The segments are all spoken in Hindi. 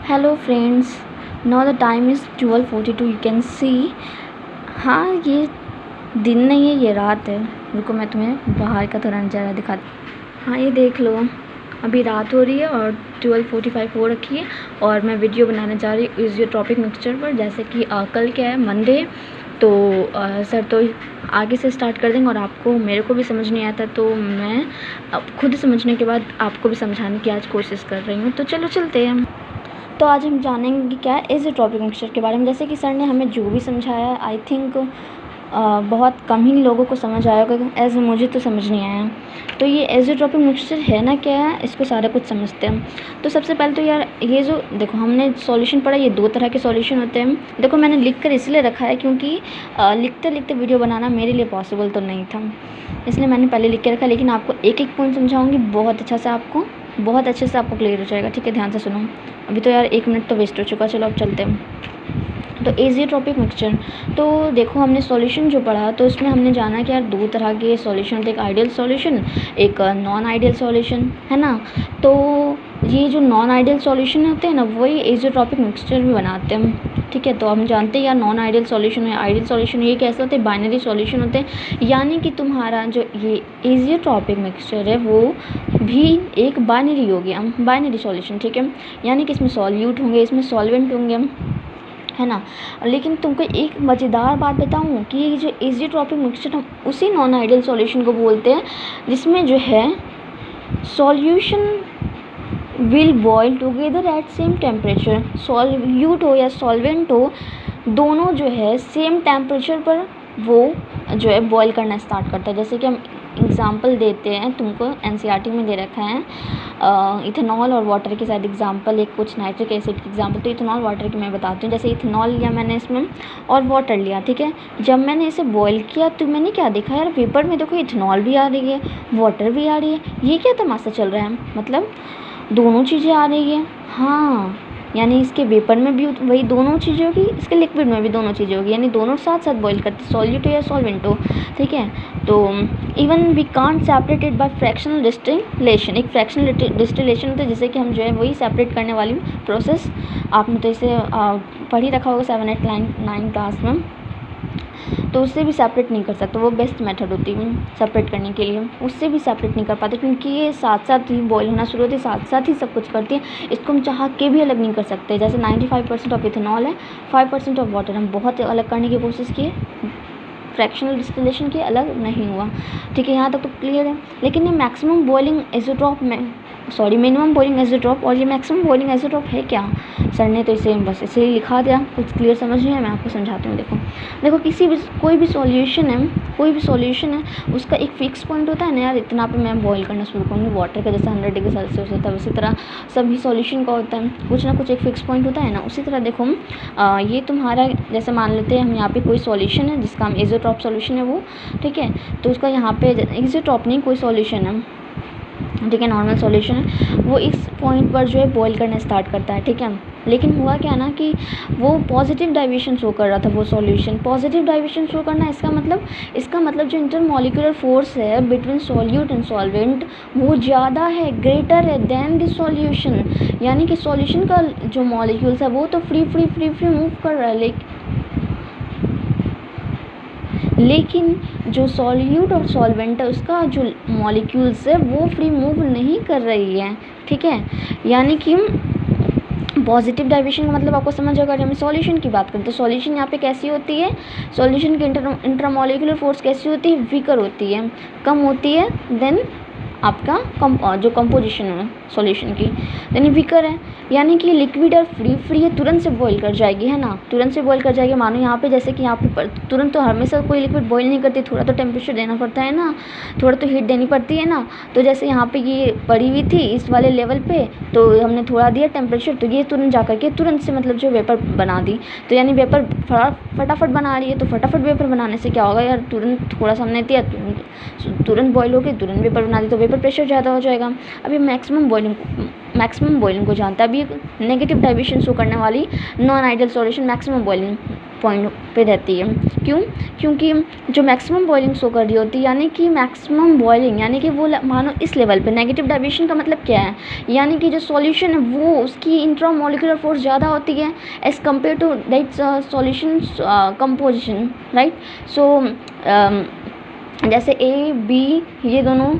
Hello friends, now the time is 12:42 you can see. हाँ, ये दिन नहीं है, ये रात है। रुको मैं तुम्हें बाहर का थोड़ा नज़ारा दिखाती हूँ। हाँ, ये देख लो, अभी रात हो रही है और 12:45 हो रखी है और मैं वीडियो बनाने जा रही हूँ इज़ योर टॉपिक मिक्सचर पर। जैसे कि कल क्या है, मंडे, तो सर तो आगे से स्टार्ट कर देंगे और आपको मेरे को भी समझ नहीं आता, तो मैं अब खुद समझने के बाद आपको भी समझाने की आज कोशिश कर रही हूँ। तो चलो चलते हैं। तो आज हम जानेंगे कि क्या है एज़ोट्रॉपिक मिक्सचर के बारे में। जैसे कि सर ने हमें जो भी समझाया, आई थिंक बहुत कम ही लोगों को समझ आया होगा, एज मुझे तो समझ नहीं आया। तो ये एज़ोट्रॉपिक मिक्सचर है ना, क्या है, इसको सारा कुछ समझते हैं। तो सबसे पहले तो यार ये जो देखो हमने सॉल्यूशन पढ़ा, ये दो तरह के सॉल्यूशन होते हैं। देखो मैंने लिख कर इसलिए रखा है क्योंकि लिखते लिखते वीडियो बनाना मेरे लिए पॉसिबल तो नहीं था, इसलिए मैंने पहले लिख के रखा। लेकिन आपको एक एक पॉइंट समझाऊँगी, बहुत अच्छे से आपको क्लियर हो जाएगा। ठीक है, ध्यान से सुनो। अभी तो यार 1 मिनट तो वेस्ट हो चुका। चलो अब चलते हैं। तो एज़ोट्रॉपिक मिक्सचर, तो देखो हमने सॉल्यूशन जो पढ़ा, तो उसमें हमने जाना कि यार दो तरह के सॉल्यूशन होते हैं, एक आइडियल सॉल्यूशन, एक नॉन आइडियल सॉल्यूशन, है ना। तो ये जो नॉन आइडियल सॉल्यूशन होते हैं ना, वही एज़ोट्रॉपिक मिक्सचर भी बनाते हैं। ठीक है, तो हम जानते हैं यार नॉन आइडियल सॉल्यूशन है, आइडियल सॉल्यूशन, ये कैसे होते हैं, बाइनरी सॉल्यूशन होते हैं। यानी कि तुम्हारा जो ये एज़ोट्रॉपिक मिक्सचर है वो भी एक बाइनरी हो गया, बाइनरी सॉल्यूशन। ठीक है, यानी कि इसमें सॉल्यूट होंगे, इसमें सॉल्वेंट होंगे, है ना। लेकिन तुमको एक मज़ेदार बात बताऊं कि ये जो एज़ोट्रॉपिक मिक्सचर हम उसी नॉन आइडियल सॉल्यूशन को बोलते हैं जिसमें जो है solution will boil together at same temperature. Solute हो या सॉल्वेंट हो, दोनों जो है सेम टेम्परेचर पर वो जो है बॉयल करना स्टार्ट करता है। जैसे कि हम एग्ज़ाम्पल देते हैं, तुमको एनसीईआरटी में दे रखा है इथेनॉल और वाटर के साथ एग्जांपल, एक कुछ नाइट्रिक एसिड की एग्जांपल। तो इथेनॉल वाटर की मैं बताती हूँ। जैसे इथेनॉल लिया मैंने इसमें और वाटर लिया, ठीक है। जब मैंने इसे बॉयल किया तो मैंने क्या देखा यार, वेपर में देखो इथेनॉल भी आ रही है, वाटर भी आ रही है। ये क्या तमाशा चल रहा है, मतलब दोनों चीज़ें आ रही है। हाँ, यानी इसके वेपर में भी वही दोनों चीज़ें होगी, इसके लिक्विड में भी दोनों चीज़ें होगी, यानी दोनों साथ साथ बॉईल करते, सॉल्यूट हो या सॉल्वेंट हो। ठीक है, तो even we can't separate it by fractional distillation. एक फ्रैक्शनल डिस्टिलेशन होता है जिससे कि हम जो है वही सेपरेट करने वाली प्रोसेस, आपने तो इसे पढ़ ही रखा होगा 7, 8, 9 क्लास में। तो उससे भी सेपरेट नहीं कर सकते, वो बेस्ट मेथड होती है सेपरेट करने के लिए। उससे भी सेपरेट नहीं कर पाते क्योंकि ये साथ साथ ही बॉयल होना शुरू होती है, साथ साथ ही सब कुछ करती है। इसको हम चाह के भी अलग नहीं कर सकते। जैसे 95% ऑफ इथेनॉल है, 5% ऑफ वाटर, हम बहुत अलग करने की कोशिश किए, फ्रैक्शनल डिस्टिलेशन की अलग नहीं हुआ। ठीक है, यहाँ तक तो क्लियर है। लेकिन ये मैक्सिमम बॉइलिंग एज़ोट्रॉप में मिनिमम बॉइलिंग एज़ोट्रॉप और ये मैक्सिमम बॉइलिंग एज़ोट्रॉप है क्या, सर ने तो इसे बस ऐसे ही लिखा दिया, कुछ क्लियर समझ नहीं है। मैं आपको समझाती हूँ। देखो कोई भी सॉल्यूशन है, उसका एक फिक्स पॉइंट होता है ना यार, इतना पे मैं बॉईल करना शुरू करूँगी। वाटर का जैसे 100 डिग्री सेल्सियस होता है, उसी तरह सभी सॉल्यूशन का होता है, कुछ ना कुछ एक फिक्स पॉइंट होता है ना। उसी तरह देखो ये तुम्हारा, जैसे मान लेते हैं हम यहाँ पे कोई सॉल्यूशन है जिसका हम एज़ोट्रॉप सॉल्यूशन है वो, ठीक है। तो उसका यहाँ पे एज़ोट्रॉप नहीं, कोई सॉल्यूशन है, ठीक है, नॉर्मल सॉल्यूशन है, वो इस पॉइंट पर जो है बॉईल करना स्टार्ट करता है। ठीक है, लेकिन हुआ क्या ना कि वो पॉजिटिव डाइवर्शन शो कर रहा था, वो सॉल्यूशन पॉजिटिव डाइवर्शन शो करना, इसका मतलब जो इंटरमॉलिक्यूलर फोर्स है बिटवीन सॉल्यूट एंड सॉल्वेंट वो ज़्यादा है, ग्रेटर है देन दिस सॉल्यूशन। यानी कि सॉल्यूशन का जो मॉलिक्यूल्स है वो तो फ्री मूव कर रहा है, लेकिन जो सॉल्यूट और सॉल्वेंट है उसका जो मॉलिक्यूल्स है वो फ्री मूव नहीं कर रही है। ठीक है, यानी कि पॉजिटिव डाइवर्शन का मतलब आपको समझ आएगा। अगर हम सॉल्यूशन की बात करें तो सॉल्यूशन यहाँ पे कैसी होती है, सॉल्यूशन की इंटरमॉलिक्यूलर फोर्स कैसी होती है, वीकर होती है, कम होती है देन आपका जो कंपोजिशन है सॉल्यूशन की, यानी वीकर है। यानी कि लिक्विड और फ्री है, तुरंत से बॉईल कर जाएगी, है ना, तुरंत से बॉईल कर जाएगी। मानो यहाँ पे जैसे कि यहाँ पे तुरंत तो हमेशा कोई लिक्विड बॉईल नहीं करती, थोड़ा तो टेम्परेचर देना पड़ता है ना, थोड़ा तो हीट देनी पड़ती है ना। तो जैसे यहाँ पे ये पड़ी हुई थी इस वाले लेवल पे, तो हमने थोड़ा दिया टेम्परेचर, तो ये तुरंत जा करके तुरंत से मतलब जो वेपर बना दी। तो यानी वेपर फटाफट बना रही है, तो फटाफट वेपर बनाने से क्या होगा यार, तुरंत थोड़ा सा हमने दिया, तुरंत बॉईल हो गई, तुरंत वेपर बना दी, तो वेपर प्रेशर ज़्यादा हो जाएगा। अभी मैक्सिमम बॉइलिंग को जानता है। अभी नेगेटिव डाइवर्शन शो करने वाली non ideal solution maximum boiling point पे रहती है। क्यों? क्योंकि जो मैक्सिमम बॉइलिंग शो कर रही होती है, यानी कि मैक्सिमम बॉइलिंग यानी कि वो मानो इस लेवल पे। नेगेटिव डाइवर्शन का मतलब क्या है? यानी कि जो सॉल्यूशन है वो उसकी इंट्रामोलिकुलर फोर्स ज़्यादा होती है as compare to that solution composition, right. So जैसे ए बी ये दोनों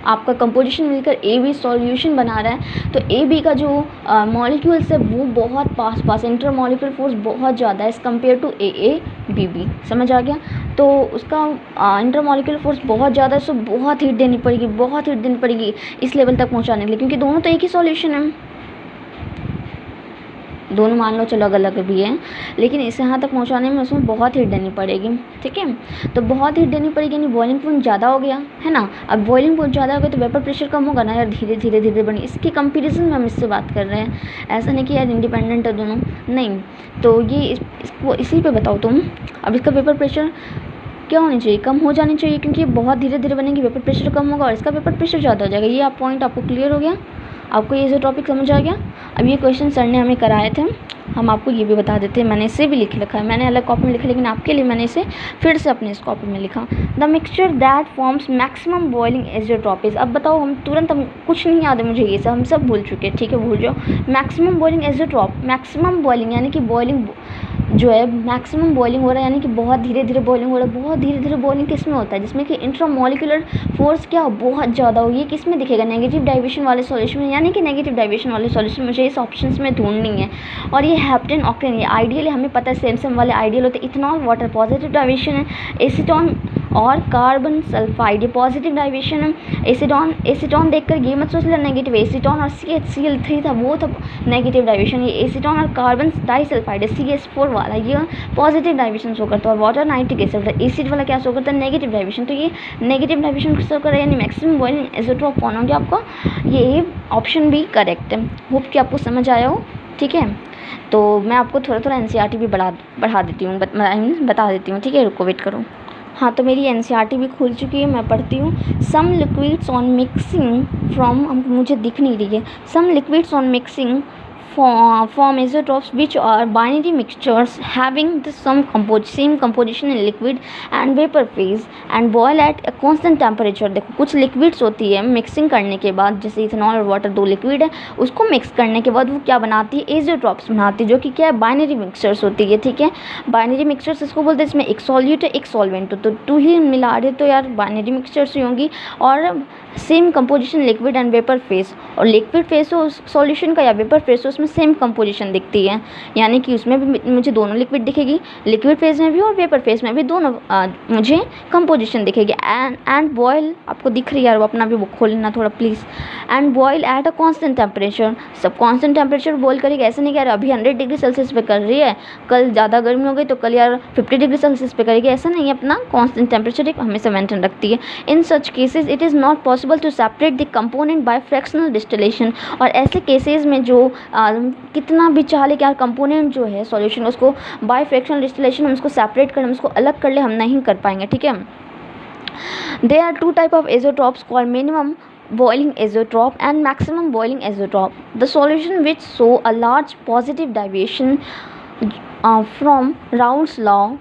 आपका कंपोजिशन मिलकर ए बी सॉल्यूशन बना रहा है, तो ए बी का जो मॉलिक्यूल्स है वो बहुत पास इंटरमॉलिक्यूलर फोर्स बहुत ज़्यादा है as compare to A B B. समझ आ गया? तो उसका इंटरमॉलिक्यूलर फोर्स बहुत ज़्यादा है, सो बहुत हीट देनी पड़ेगी इस लेवल तक पहुंचाने के लिए, क्योंकि दोनों तो एक ही सॉल्यूशन है। दोनों मान लो चलो अलग भी है, लेकिन इसे यहाँ तक पहुँचाने में उसमें बहुत हीट देनी पड़ेगी, ठीक है। तो बहुत हीट देनी पड़ेगी यानी बॉइलिंग पॉइंट ज़्यादा हो गया है ना। अब बॉइलिंग पॉइंट ज़्यादा हो गया तो वेपर प्रेशर कम होगा ना यार, धीरे धीरे बनी। इसकी कंपेरिजन में हम इससे बात कर रहे हैं, ऐसा नहीं कि यार इंडिपेंडेंट है दोनों, नहीं। तो ये इसको इसी पर बताओ तुम। अब इसका वेपर प्रेशर क्या होनी चाहिए? कम हो जानी चाहिए, क्योंकि ये बहुत धीरे धीरे बनेगी, वेपर प्रेशर कम होगा और इसका वेपर प्रेशर ज़्यादा हो जाएगा। ये आप पॉइंट आपको क्लियर हो गया? आपको ये जो टॉपिक समझ आ गया? अब ये क्वेश्चन सर ने हमें कराए थे, हम आपको ये भी बता देते हैं। मैंने इसे भी लिख रखा है, मैंने अलग कॉपी में लिखा, लेकिन आपके लिए मैंने इसे फिर से अपने इस कॉपी में लिखा। The mixture that forms maximum boiling azeotropic. अब बताओ, हम तुरंत हम कुछ नहीं याद है मुझे, ये सब हम सब भूल चुके हैं, ठीक है, भूल जाओ। मैक्सिमम बॉइलिंग एज़ोट्रॉप, मैक्सिमम बॉइलिंग यानी कि बॉइलिंग जो है मैक्सिमम बॉइलिंग हो रहा है, यानी कि बहुत धीरे धीरे बॉइलिंग हो रहा है। बहुत धीरे धीरे बॉइलिंग किस में होता है? जिसमें कि इंट्रामॉलिक्यूलर फोर्स क्या बहुत ज़्यादा हो। ये किस में दिखेगा? नेगेटिव डाइवर्शन वाले सॉल्यूशन में, यानी कि नेगेटिव डाइवर्शन वाले सॉल्यूशन मुझे इस ऑप्शंस में ढूंढनी है। और ये हेप्टेन ऑक्टेन, ये आइडियल हमें पता है, सेम वाले आइडियल होते हैं। इथेनॉल वाटर पॉजिटिव डाइवर्शन है, एसीटोन और कार्बन सल्फाइड ये पॉजिटिव डाइवर्शन है। एसीटोन देखकर ये मत सोच लेना नेगेटिव, एसीटोन और CH3 था वो था नेगेटिव डाइवर्शन। ये एसीटोन और कार्बन डाइसल्फाइड है CH4 वाला, ये पॉजिटिव डाइवर्शन शो करता है। और वाटर नाइट्रिक एसिड एसिड वाला क्या शो करता है? Negative diversion. तो ये नेगेटिव डाइवर्शन शो कर रहा है, यानी मैक्सिमम बॉइलिंग एज़ोट्रॉप कौन हो गया आपका? ये ऑप्शन भी करेक्ट है। होप कि आपको समझ आया हो, ठीक है। तो मैं आपको थोड़ा थोड़ा NCERT भी बढ़ा देती हूँ, बता देती हूँ, ठीक है। रुको, वेट करो। हाँ, तो मेरी NCERT भी खुल चुकी है, मैं पढ़ती हूँ। Some liquids on mixing from, मुझे दिख नहीं रही है, some liquids on mixing form isotopes which are binary mixtures having the same composition in liquid and vapor phase and boil at a constant temperature। देखो, कुछ लिक्विड्स होती है मिक्सिंग करने के बाद, जैसे इथेनॉल और वाटर दो लिक्विड है, उसको मिक्स करने के बाद वो क्या बनाती है? एज़ोट्रॉप्स बनाती है, जो कि क्या है? बाइनरी मिक्सचर्स होती है, ठीक है। बाइनरी मिक्सचर्स इसको बोलते हैं, इसमें एक सॉल्यूट है एक सॉल्वेंट हो, तो टू ही मिला रहे तो यार बाइनरी मिक्सचर्स ही होंगी। और same composition liquid and vapour face, और लिक्विड फेस हो सॉल्यूशन का या वेपर फेस हो, उसमें सेम कंपोजिशन दिखती है, यानी कि उसमें भी मुझे दोनों लिक्विड दिखेगी, लिक्विड फेज में भी और वेपर फेज में भी दोनों मुझे कंपोजिशन दिखेगी। एंड बॉयल, आपको दिख रही है यार, वो अपना भी बुक खोल लेना थोड़ा please. And boil at a constant temperature, सब कांस्टेंट टेम्परेचर बॉयल करेगी। ऐसे नहीं कि यार अभी 100 डिग्री सेल्सियस पे कर रही है, कल ज़्यादा गर्मी हो गई तो कल यार 50 डिग्री सेल्सियस पे करेगी, ऐसा नहीं है। अपना कांस्टेंट टेम्परेचर एक हमेशा मेंटेन रखती है। In such cases it is not possible to separate the component by fractional distillation. और ऐसे केसेस में जो कितना भी चाह ले कि यार कंपोनेंट जो है सॉल्यूशन, उसको बाय फ्रैक्शनल डिस्टिलेशन हम उसको सेपरेट कर, हम उसको अलग कर ले, हम नहीं कर पाएंगे, ठीक है। There are two type of azeotropes called minimum boiling azeotrope and maximum boiling azeotrope. The solution which show a large positive deviation from Raoult's law,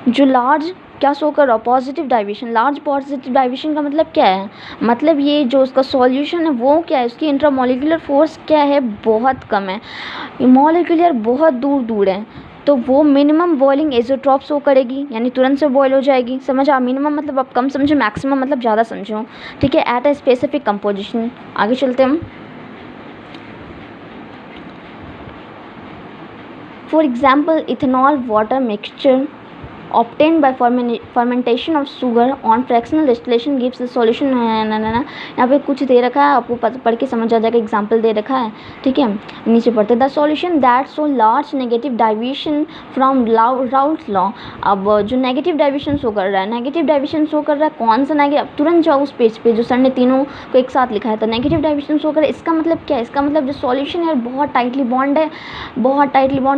जो लार्ज क्या शो कर रहा है? Positive diversion. Large positive diversion का मतलब क्या है? मतलब ये जो उसका सॉल्यूशन है वो क्या है? उसकी इंट्रामोलिकुलर फोर्स क्या है? बहुत कम है, मॉलिक्यूलर बहुत दूर दूर है, तो वो मिनिमम बॉइलिंग एज़ोट्रॉप शो करेगी, यानी तुरंत से बॉयल हो जाएगी। समझ आ? मिनिमम मतलब आप कम समझो, मैक्सिमम मतलब ज़्यादा समझो, ठीक है। Eight a specific composition. आगे चलते हम। For example ethanol water mixture obtained by fermentation of sugar on fractional distillation gives the solution। यहाँ पे कुछ दे रखा है, आपको पढ़ के समझ आ जाएगा, एग्जाम्पल दे रखा है, ठीक है। नीचे पढ़ते the solution that so large negative diversion from Raoult's law. अब जो नेगेटिव डाइवर्शन शो कर रहा है, नेगेटिव डाइवर्शन शो कर रहा है कौन सा नेगेटिव? अब तुरंत जाओ उस पेज पे जो सर ने तीनों को एक साथ लिखा है, तो नेगेटिव डाइवर्शन शो कर रहा है। इसका मतलब क्या है? इसका मतलब जो सॉल्यूशन है बहुत टाइटली बॉन्ड है,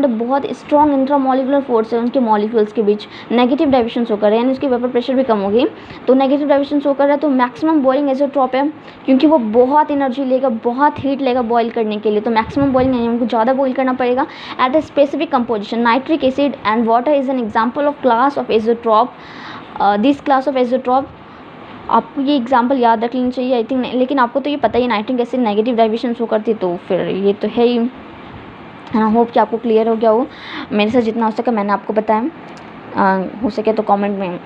बहुत स्ट्रॉन्ग इंट्रामोलिकुलर फोर्स है उनके मॉलिक्यूल्स के बीच, नेगेटिव डाइवर्शन शो कर रहा है, यानी उसकी वेपर प्रेशर भी कम होगी। तो नेगेटिव डाइवर्शन शो कर रहा है तो मैक्सिमम बॉइलिंग एज़ोट्रॉप है, क्योंकि वो बहुत एनर्जी लेगा, बहुत हीट लेगा बॉयल करने के लिए। तो मैक्सिमम बॉइलिंग यानी उनको ज़्यादा बॉयल करना पड़ेगा at a specific composition. Nitric acid and water is an example of class of azeotrope. This class of azeotrope, आपको ये एग्जांपल याद रख लेनी चाहिए आई थिंक, लेकिन आपको तो ये पता ही nitric acid negative deviation show करती है, तो फिर ये तो है ही। हाँ, होप कि आपको क्लियर हो गया हो। मेरे से जितना हो सके मैंने आपको बताया। हो सके तो कमेंट में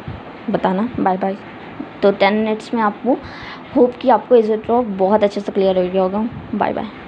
बताना। Bye bye. तो 10 मिनट्स में आपको होप कि आपको एज़ोट्रॉप बहुत अच्छे से क्लियर हो गया होगा। Bye bye.